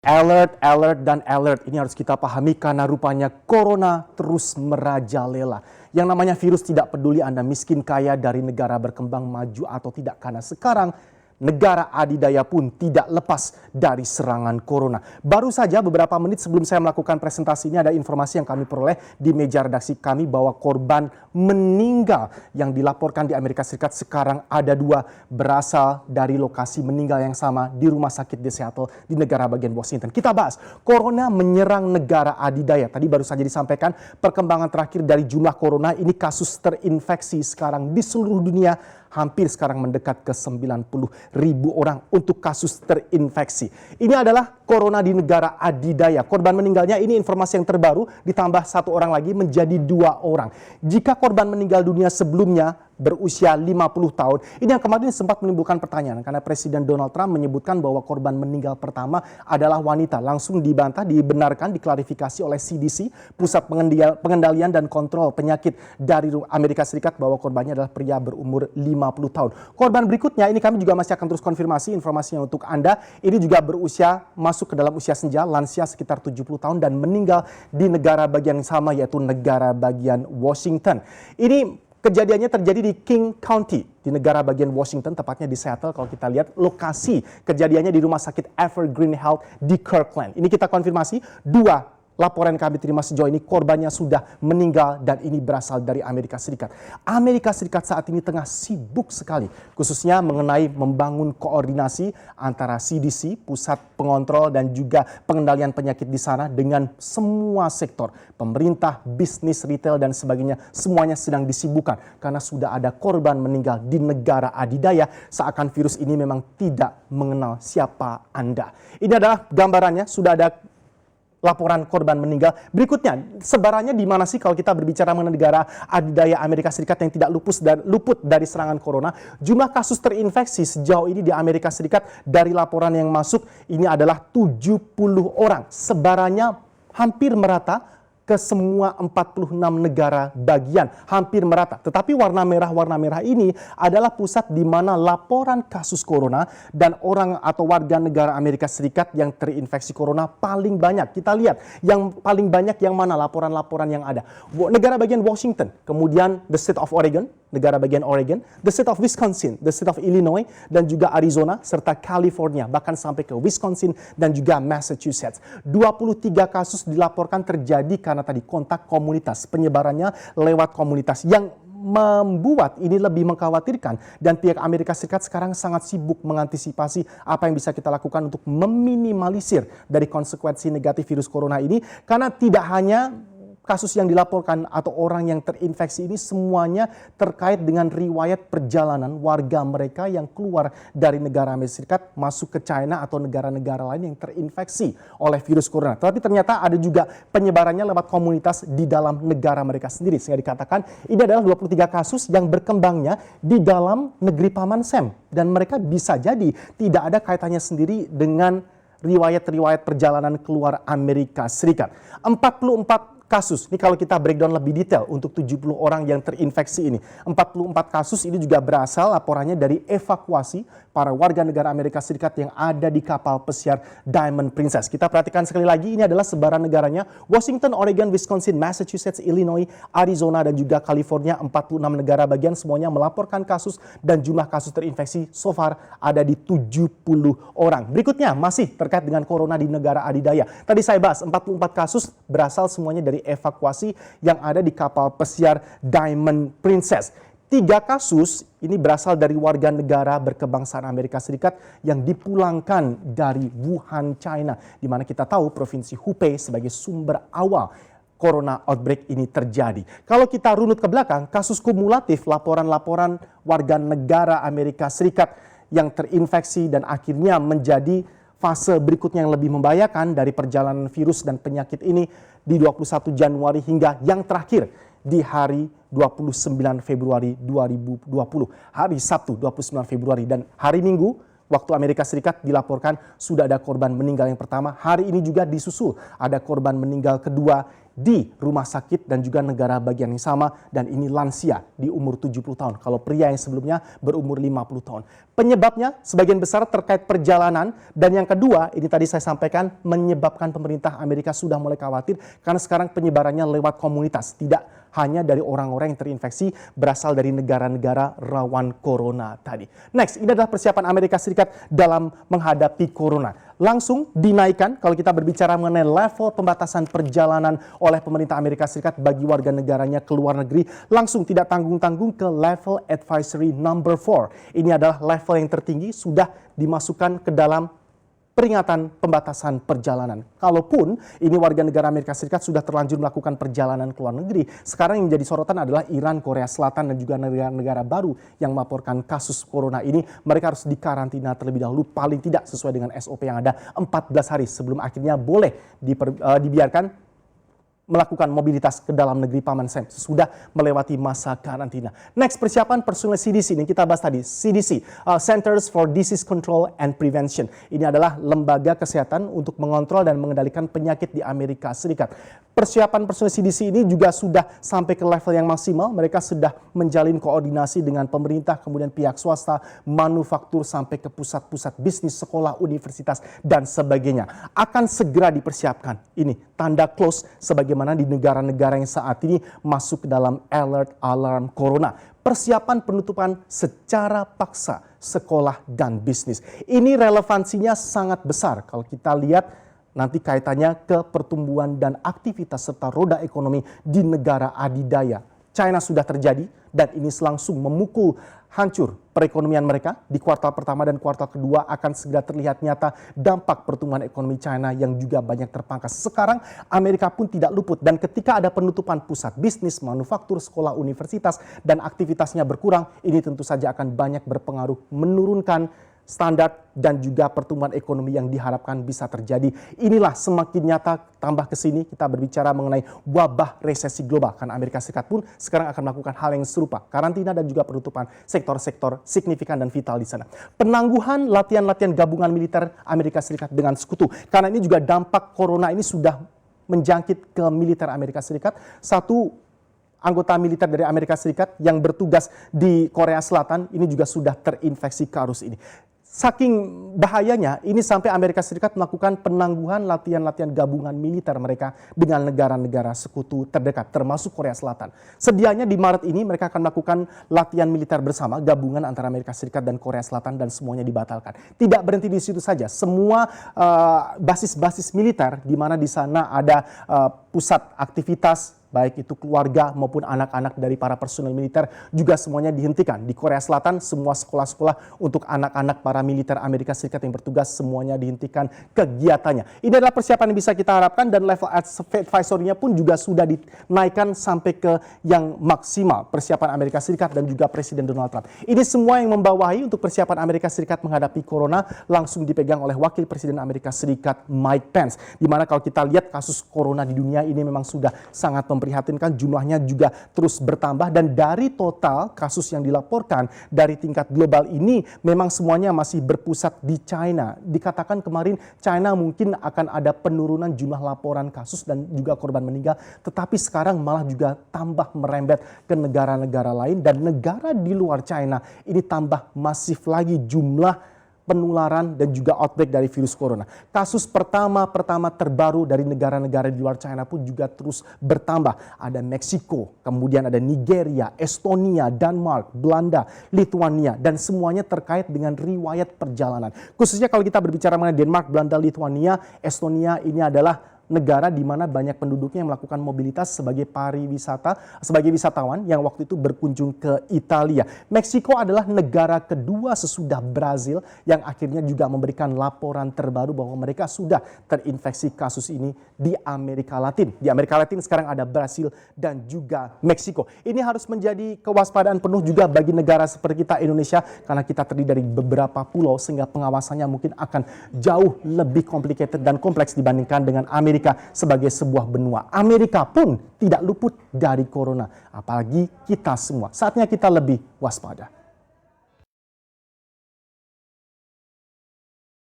Alert, alert, dan alert. Ini harus kita pahami karena rupanya corona terus merajalela. Yang namanya virus tidak peduli Anda miskin kaya dari negara berkembang maju atau tidak. Karena sekarang negara adidaya pun tidak lepas dari serangan corona. Baru saja beberapa menit sebelum saya melakukan presentasi ini ada informasi yang kami peroleh di meja redaksi kami bahwa korban meninggal yang dilaporkan di Amerika Serikat sekarang ada 2 berasal dari lokasi meninggal yang sama di rumah sakit di Seattle di negara bagian Washington. Kita bahas, corona menyerang negara adidaya. Tadi baru saja disampaikan perkembangan terakhir dari jumlah corona, ini kasus terinfeksi sekarang di seluruh dunia hampir sekarang mendekat ke 90.000 orang untuk kasus terinfeksi. Ini adalah corona di negara adidaya. Korban meninggalnya ini informasi yang terbaru ditambah 1 orang lagi menjadi 2 orang. Jika korban meninggal dunia sebelumnya berusia 50 tahun. Ini yang kemarin sempat menimbulkan pertanyaan karena Presiden Donald Trump menyebutkan bahwa korban meninggal pertama adalah wanita. Langsung dibantah, dibenarkan, diklarifikasi oleh CDC, Pusat Pengendalian dan Kontrol Penyakit dari Amerika Serikat bahwa korbannya adalah pria berumur 50 tahun. Korban berikutnya ini kami juga masih akan terus konfirmasi informasinya untuk Anda. Ini juga berusia masuk ke dalam usia senja, lansia sekitar 70 tahun dan meninggal di negara bagian yang sama yaitu negara bagian Washington. Ini kejadiannya terjadi di King County, di negara bagian Washington, tepatnya di Seattle. Kalau kita lihat lokasi kejadiannya di rumah sakit Evergreen Health di Kirkland. Ini kita konfirmasi 2 laporan yang kami terima sejauh ini korbannya sudah meninggal dan ini berasal dari Amerika Serikat. Amerika Serikat saat ini tengah sibuk sekali khususnya mengenai membangun koordinasi antara CDC, Pusat Pengontrol dan juga Pengendalian Penyakit di sana dengan semua sektor, pemerintah, bisnis, retail dan sebagainya. Semuanya sedang disibukkan karena sudah ada korban meninggal di negara adidaya seakan virus ini memang tidak mengenal siapa Anda. Ini adalah gambarannya, sudah ada laporan korban meninggal. Berikutnya, sebarannya di mana sih kalau kita berbicara mengenai negara adidaya Amerika Serikat yang tidak luput dari serangan corona? Jumlah kasus terinfeksi sejauh ini di Amerika Serikat dari laporan yang masuk ini adalah 70 orang. Sebarannya hampir merata ke semua 46 negara bagian, hampir merata. Tetapi warna merah ini adalah pusat di mana laporan kasus corona dan orang atau warga negara Amerika Serikat yang terinfeksi corona paling banyak. Kita lihat yang paling banyak yang mana laporan-laporan yang ada. Negara bagian Washington, kemudian the state of Oregon, negara bagian Oregon, the state of Wisconsin, the state of Illinois, dan juga Arizona, serta California, bahkan sampai ke Wisconsin dan juga Massachusetts. 23 kasus dilaporkan terjadi karena tadi kontak komunitas, penyebarannya lewat komunitas yang membuat ini lebih mengkhawatirkan dan pihak Amerika Serikat sekarang sangat sibuk mengantisipasi apa yang bisa kita lakukan untuk meminimalisir dari konsekuensi negatif virus corona ini karena tidak hanya kasus yang dilaporkan atau orang yang terinfeksi ini semuanya terkait dengan riwayat perjalanan warga mereka yang keluar dari negara Amerika Serikat masuk ke China atau negara-negara lain yang terinfeksi oleh virus corona. Tapi ternyata ada juga penyebarannya lewat komunitas di dalam negara mereka sendiri. Sehingga dikatakan ini adalah 23 kasus yang berkembangnya di dalam negeri Paman Sam. Dan mereka bisa jadi tidak ada kaitannya sendiri dengan riwayat-riwayat perjalanan keluar Amerika Serikat. 44 kasus, ini kalau kita breakdown lebih detail untuk 70 orang yang terinfeksi ini. 44 kasus ini juga berasal laporannya dari evakuasi para warga negara Amerika Serikat yang ada di kapal pesiar Diamond Princess. Kita perhatikan sekali lagi, ini adalah sebaran negaranya. Washington, Oregon, Wisconsin, Massachusetts, Illinois, Arizona, dan juga California. 46 negara bagian semuanya melaporkan kasus dan jumlah kasus terinfeksi so far ada di 70 orang. Berikutnya masih terkait dengan corona di negara adidaya. Tadi saya bahas 44 kasus berasal semuanya dari evakuasi yang ada di kapal pesiar Diamond Princess. 3 kasus ini berasal dari warga negara berkebangsaan Amerika Serikat yang dipulangkan dari Wuhan, China, di mana kita tahu provinsi Hubei sebagai sumber awal corona outbreak ini terjadi. Kalau kita runut ke belakang, kasus kumulatif laporan-laporan warga negara Amerika Serikat yang terinfeksi dan akhirnya menjadi fase berikutnya yang lebih membahayakan dari perjalanan virus dan penyakit ini di 21 Januari hingga yang terakhir di hari 29 Februari 2020. Hari Sabtu 29 Februari dan hari Minggu Waktu Amerika Serikat dilaporkan sudah ada korban meninggal yang pertama, hari ini juga disusul ada korban meninggal kedua di rumah sakit dan juga negara bagian yang sama, dan ini lansia di umur 70 tahun. Kalau pria yang sebelumnya berumur 50 tahun. Penyebabnya sebagian besar terkait perjalanan, dan yang kedua ini tadi saya sampaikan menyebabkan pemerintah Amerika sudah mulai khawatir karena sekarang penyebarannya lewat komunitas, tidak hanya dari orang-orang yang terinfeksi berasal dari negara-negara rawan corona tadi. Next, ini adalah persiapan Amerika Serikat dalam menghadapi corona. Langsung dinaikkan kalau kita berbicara mengenai level pembatasan perjalanan oleh pemerintah Amerika Serikat bagi warga negaranya ke luar negeri, langsung tidak tanggung-tanggung ke level advisory number 4. Ini adalah level yang tertinggi, sudah dimasukkan ke dalam peringatan pembatasan perjalanan. Kalaupun ini warga negara Amerika Serikat sudah terlanjur melakukan perjalanan ke luar negeri, sekarang yang menjadi sorotan adalah Iran, Korea Selatan, dan juga negara-negara baru yang melaporkan kasus corona ini. Mereka harus dikarantina terlebih dahulu, paling tidak sesuai dengan SOP yang ada 14 hari sebelum akhirnya boleh dibiarkan melakukan mobilitas ke dalam negeri Paman Sam sudah melewati masa karantina. Next, persiapan personel CDC ini kita bahas tadi. CDC, Centers for Disease Control and Prevention. Ini adalah lembaga kesehatan untuk mengontrol dan mengendalikan penyakit di Amerika Serikat. Persiapan personel CDC ini juga sudah sampai ke level yang maksimal. Mereka sudah menjalin koordinasi dengan pemerintah, kemudian pihak swasta, manufaktur, sampai ke pusat-pusat bisnis, sekolah, universitas, dan sebagainya. Akan segera dipersiapkan. Ini tanda close sebagaimana di negara-negara yang saat ini masuk ke dalam alert alarm corona. Persiapan penutupan secara paksa sekolah dan bisnis. Ini relevansinya sangat besar kalau kita lihat nanti kaitannya ke pertumbuhan dan aktivitas serta roda ekonomi di negara adidaya. China sudah terjadi dan ini langsung memukul hancur perekonomian mereka. Di kuartal pertama dan kuartal kedua akan segera terlihat nyata dampak pertumbuhan ekonomi China yang juga banyak terpangkas. Sekarang Amerika pun tidak luput, dan ketika ada penutupan pusat bisnis, manufaktur, sekolah, universitas, dan aktivitasnya berkurang, ini tentu saja akan banyak berpengaruh menurunkan standar dan juga pertumbuhan ekonomi yang diharapkan bisa terjadi. Inilah semakin nyata, tambah ke sini kita berbicara mengenai wabah resesi global. Karena Amerika Serikat pun sekarang akan melakukan hal yang serupa, karantina dan juga penutupan sektor-sektor signifikan dan vital di sana. Penangguhan latihan-latihan gabungan militer Amerika Serikat dengan sekutu. Karena ini juga dampak corona ini sudah menjangkit ke militer Amerika Serikat. Satu anggota militer dari Amerika Serikat yang bertugas di Korea Selatan ini juga sudah terinfeksi virus ini. Saking bahayanya, ini sampai Amerika Serikat melakukan penangguhan latihan-latihan gabungan militer mereka dengan negara-negara sekutu terdekat, termasuk Korea Selatan. Sedianya di Maret ini mereka akan melakukan latihan militer bersama, gabungan antara Amerika Serikat dan Korea Selatan, dan semuanya dibatalkan. Tidak berhenti di situ saja, semua basis-basis militer di mana di sana ada pusat aktivitas, baik itu keluarga maupun anak-anak dari para personel militer, juga semuanya dihentikan. Di Korea Selatan, semua sekolah-sekolah untuk anak-anak para militer Amerika Serikat yang bertugas semuanya dihentikan kegiatannya. Ini adalah persiapan yang bisa kita harapkan, dan level advisory-nya pun juga sudah dinaikkan sampai ke yang maksimal. Persiapan Amerika Serikat dan juga Presiden Donald Trump. Ini semua yang membawahi untuk persiapan Amerika Serikat menghadapi corona langsung dipegang oleh Wakil Presiden Amerika Serikat Mike Pence. Di mana kalau kita lihat kasus corona di dunia ini memang sudah sangat memprihatinkan, jumlahnya juga terus bertambah, dan dari total kasus yang dilaporkan dari tingkat global ini memang semuanya masih berpusat di China. Dikatakan kemarin China mungkin akan ada penurunan jumlah laporan kasus dan juga korban meninggal, tetapi sekarang malah juga tambah merembet ke negara-negara lain, dan negara di luar China ini tambah masif lagi jumlah penularan dan juga outbreak dari virus corona. Kasus pertama terbaru dari negara-negara di luar China pun juga terus bertambah. Ada Meksiko, kemudian ada Nigeria, Estonia, Denmark, Belanda, Lithuania, dan semuanya terkait dengan riwayat perjalanan. Khususnya kalau kita berbicara mengenai Denmark, Belanda, Lithuania, Estonia, ini adalah negara di mana banyak penduduknya yang melakukan mobilitas sebagai pariwisata, sebagai wisatawan yang waktu itu berkunjung ke Italia. Meksiko adalah negara kedua sesudah Brazil yang akhirnya juga memberikan laporan terbaru bahwa mereka sudah terinfeksi kasus ini di Amerika Latin. Di Amerika Latin sekarang ada Brasil dan juga Meksiko. Ini harus menjadi kewaspadaan penuh juga bagi negara seperti kita Indonesia, karena kita terdiri dari beberapa pulau sehingga pengawasannya mungkin akan jauh lebih complicated dan kompleks dibandingkan dengan Amerika sebagai sebuah benua. Amerika pun tidak luput dari corona, apalagi kita semua. Saatnya kita lebih waspada.